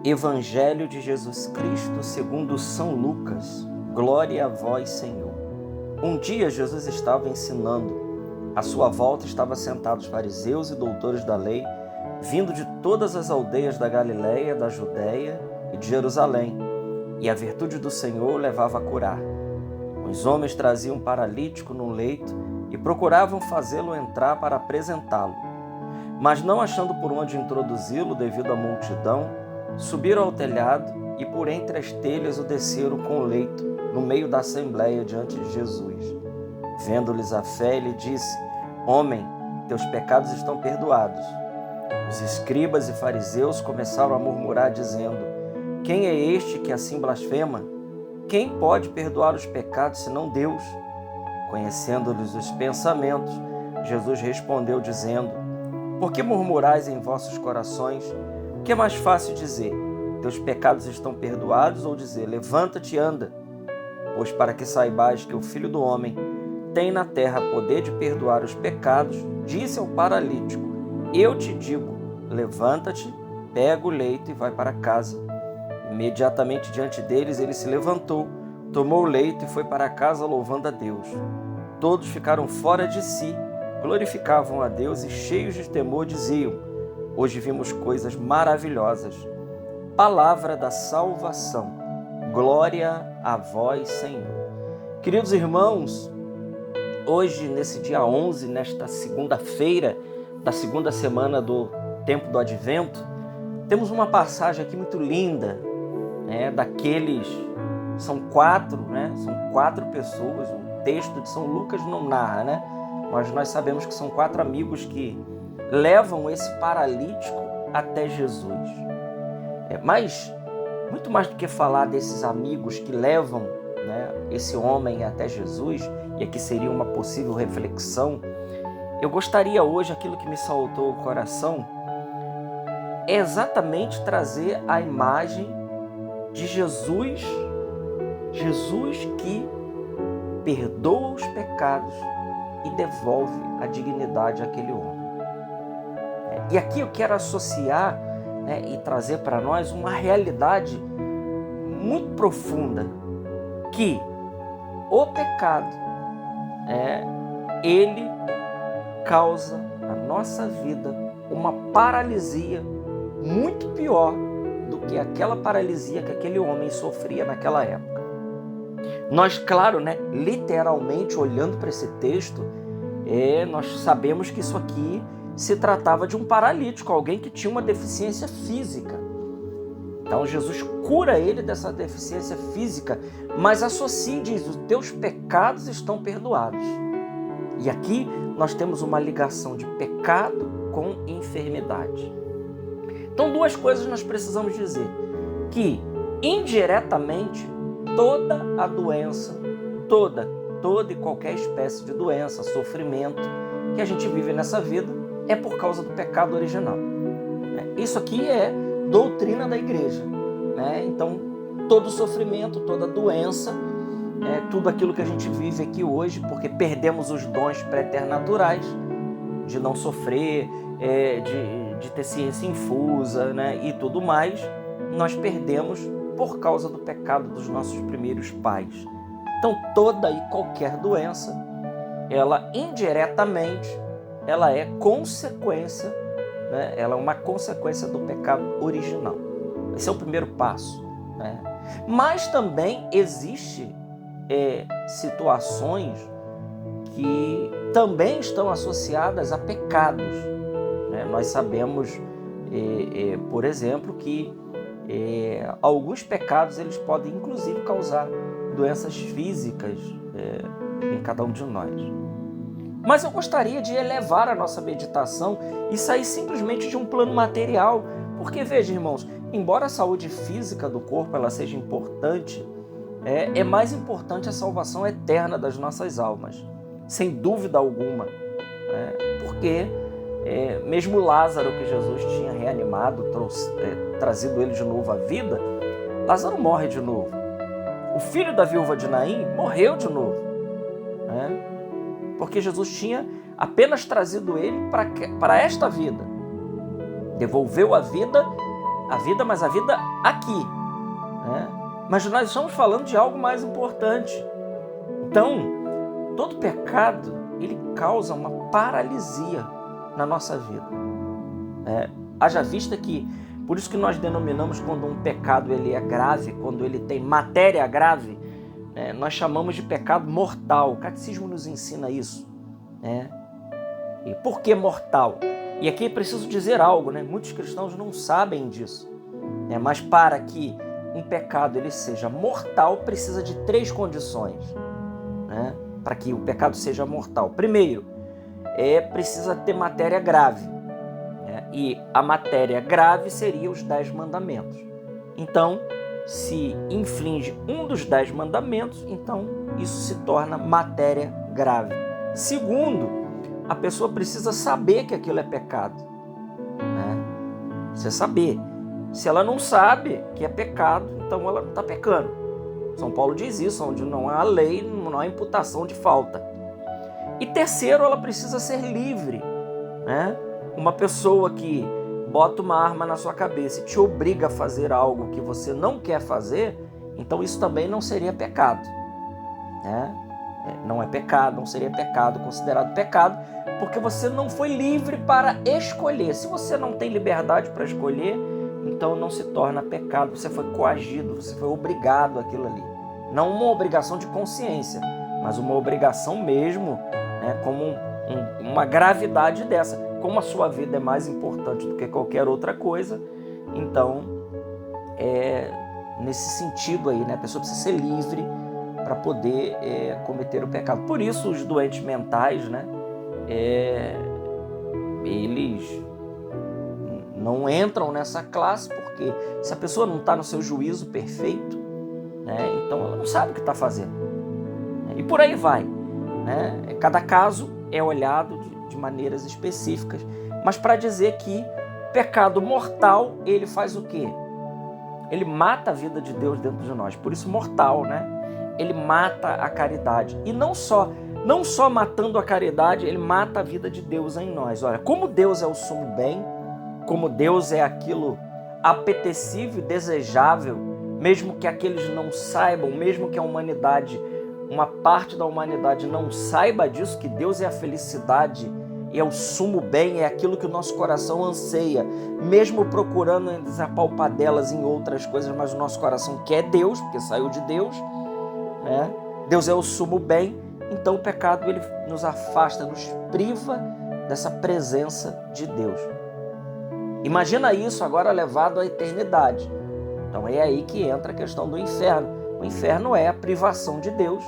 Evangelho de Jesus Cristo segundo São Lucas. Glória a vós, Senhor. Um dia Jesus estava ensinando. À sua volta estavam sentados fariseus e doutores da lei, vindo de todas as aldeias da Galiléia, da Judéia e de Jerusalém. E a virtude do Senhor o levava a curar. Os homens traziam um paralítico num leito e procuravam fazê-lo entrar para apresentá-lo. Mas não achando por onde introduzi-lo devido à multidão, subiram ao telhado e por entre as telhas o desceram com o leito, no meio da assembleia diante de Jesus. Vendo-lhes a fé, ele disse: Homem, teus pecados estão perdoados. Os escribas e fariseus começaram a murmurar, dizendo: Quem é este que assim blasfema? Quem pode perdoar os pecados senão Deus? Conhecendo-lhes os pensamentos, Jesus respondeu, dizendo: Por que murmurais em vossos corações? O que é mais fácil dizer: Teus pecados estão perdoados, ou dizer: Levanta-te e anda? Pois para que saibais que o Filho do Homem tem na terra poder de perdoar os pecados, disse ao paralítico: Eu te digo, levanta-te, pega o leito e vai para casa. Imediatamente diante deles ele se levantou, tomou o leito e foi para casa louvando a Deus. Todos ficaram fora de si, glorificavam a Deus e cheios de temor diziam: Hoje vimos coisas maravilhosas. Palavra da salvação. Glória a vós, Senhor. Queridos irmãos, hoje, nesse dia 11, nesta segunda-feira da segunda semana do tempo do Advento, temos uma passagem aqui muito linda, são quatro pessoas, o texto de São Lucas não narra, mas nós sabemos que são 4 amigos que levam esse paralítico até Jesus. Mas, muito mais do que falar desses amigos que levam esse homem até Jesus, e aqui seria uma possível reflexão, eu gostaria hoje, aquilo que me saltou o coração, é exatamente trazer a imagem de Jesus que perdoa os pecados e devolve a dignidade àquele homem. E aqui eu quero associar e trazer para nós uma realidade muito profunda, que o pecado, ele causa na nossa vida uma paralisia muito pior do que aquela paralisia que aquele homem sofria naquela época. Nós, claro, literalmente olhando para esse texto, nós sabemos que isso aqui se tratava de um paralítico, alguém que tinha uma deficiência física. Então Jesus cura ele dessa deficiência física, mas associa e diz: os teus pecados estão perdoados. E aqui nós temos uma ligação de pecado com enfermidade. Então 2 coisas nós precisamos dizer: que indiretamente toda a doença, toda e qualquer espécie de doença, sofrimento que a gente vive nessa vida é por causa do pecado original. Isso aqui é doutrina da igreja. Então, todo sofrimento, toda doença, tudo aquilo que a gente vive aqui hoje, porque perdemos os dons preternaturais de não sofrer, de ter ciência infusa, e tudo mais, nós perdemos por causa do pecado dos nossos primeiros pais. Então, toda e qualquer doença, ela indiretamente, ela é consequência, ela é uma consequência do pecado original. Esse é o primeiro passo. Mas também existe situações que também estão associadas a pecados. Nós sabemos, por exemplo, que alguns pecados eles podem inclusive causar doenças físicas em cada um de nós. Mas eu gostaria de elevar a nossa meditação e sair simplesmente de um plano material, porque veja, irmãos, embora a saúde física do corpo ela seja importante, é mais importante a salvação eterna das nossas almas, sem dúvida alguma, porque mesmo Lázaro, que Jesus tinha reanimado, trazido ele de novo à vida, Lázaro morre de novo. O filho da viúva de Naim morreu de novo, porque Jesus tinha apenas trazido ele para esta vida. Devolveu a vida a vida, mas a vida aqui, né? Mas nós estamos falando de algo mais importante. Então, todo pecado, ele causa uma paralisia na nossa vida. Haja vista que, por isso que nós denominamos quando um pecado ele é grave, quando ele tem matéria grave, nós chamamos de pecado mortal. O catecismo nos ensina isso. E por que mortal? E aqui é preciso dizer algo, muitos cristãos não sabem disso. Mas para que um pecado ele seja mortal, precisa de 3 condições. Para que o pecado seja mortal. Primeiro, precisa ter matéria grave. E a matéria grave seria os 10 mandamentos. Então, se infringe um dos 10 mandamentos, então isso se torna matéria grave. Segundo, a pessoa precisa saber que aquilo é pecado. Precisa saber. Se ela não sabe que é pecado, então ela não está pecando. São Paulo diz isso, onde não há lei, não há imputação de falta. E terceiro, ela precisa ser livre. Uma pessoa que bota uma arma na sua cabeça e te obriga a fazer algo que você não quer fazer, então isso também não seria pecado. Não é pecado, não seria pecado, considerado pecado, porque você não foi livre para escolher. Se você não tem liberdade para escolher, então não se torna pecado, você foi coagido, você foi obrigado àquilo ali. Não uma obrigação de consciência, mas uma obrigação mesmo, como uma gravidade dessa. Como a sua vida é mais importante do que qualquer outra coisa, então nesse sentido aí, a pessoa precisa ser livre para poder cometer o pecado. Por isso os doentes mentais, eles não entram nessa classe, porque se a pessoa não está no seu juízo perfeito, então ela não sabe o que está fazendo. E por aí vai. Cada caso é olhado de maneiras específicas, mas para dizer que pecado mortal, ele faz o quê? Ele mata a vida de Deus dentro de nós, por isso mortal, Ele mata a caridade. E não só matando a caridade, ele mata a vida de Deus em nós. Olha, como Deus é o sumo bem, como Deus é aquilo apetecível e desejável, mesmo que aqueles não saibam, mesmo que a humanidade, uma parte da humanidade não saiba disso, que Deus é a felicidade e é o sumo bem, é aquilo que o nosso coração anseia, mesmo procurando apalpadelas em outras coisas, mas o nosso coração quer Deus, porque saiu de Deus, Deus é o sumo bem, então o pecado ele nos afasta, nos priva dessa presença de Deus. Imagina isso agora levado à eternidade. Então é aí que entra a questão do inferno. O inferno é a privação de Deus,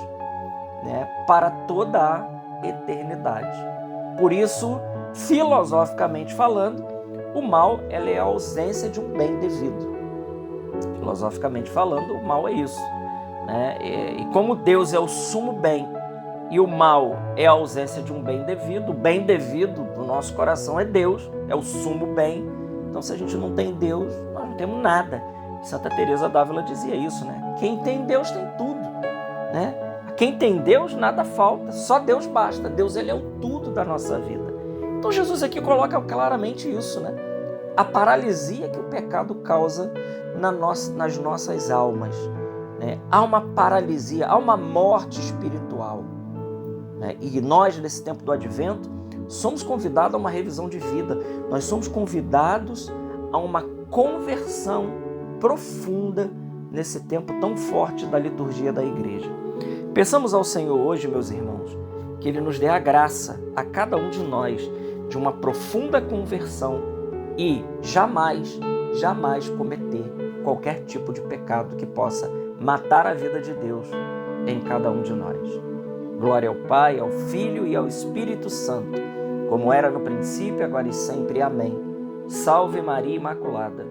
para toda a eternidade. Por isso, filosoficamente falando, o mal é a ausência de um bem devido. Filosoficamente falando, o mal é isso. E como Deus é o sumo bem e o mal é a ausência de um bem devido, o bem devido do nosso coração é Deus, é o sumo bem. Então, se a gente não tem Deus, nós não temos nada. Santa Teresa d'Ávila dizia isso, Quem tem Deus tem tudo, Quem tem Deus, nada falta, só Deus basta. Deus ele é o tudo da nossa vida. Então Jesus aqui coloca claramente isso, A paralisia que o pecado causa nas nossas almas. Há uma paralisia, há uma morte espiritual. E nós, nesse tempo do Advento, somos convidados a uma revisão de vida. Nós somos convidados a uma conversão profunda nesse tempo tão forte da liturgia da igreja. Peçamos ao Senhor hoje, meus irmãos, que Ele nos dê a graça a cada um de nós de uma profunda conversão e jamais cometer qualquer tipo de pecado que possa matar a vida de Deus em cada um de nós. Glória ao Pai, ao Filho e ao Espírito Santo, como era no princípio, agora e sempre. Amém. Salve Maria Imaculada.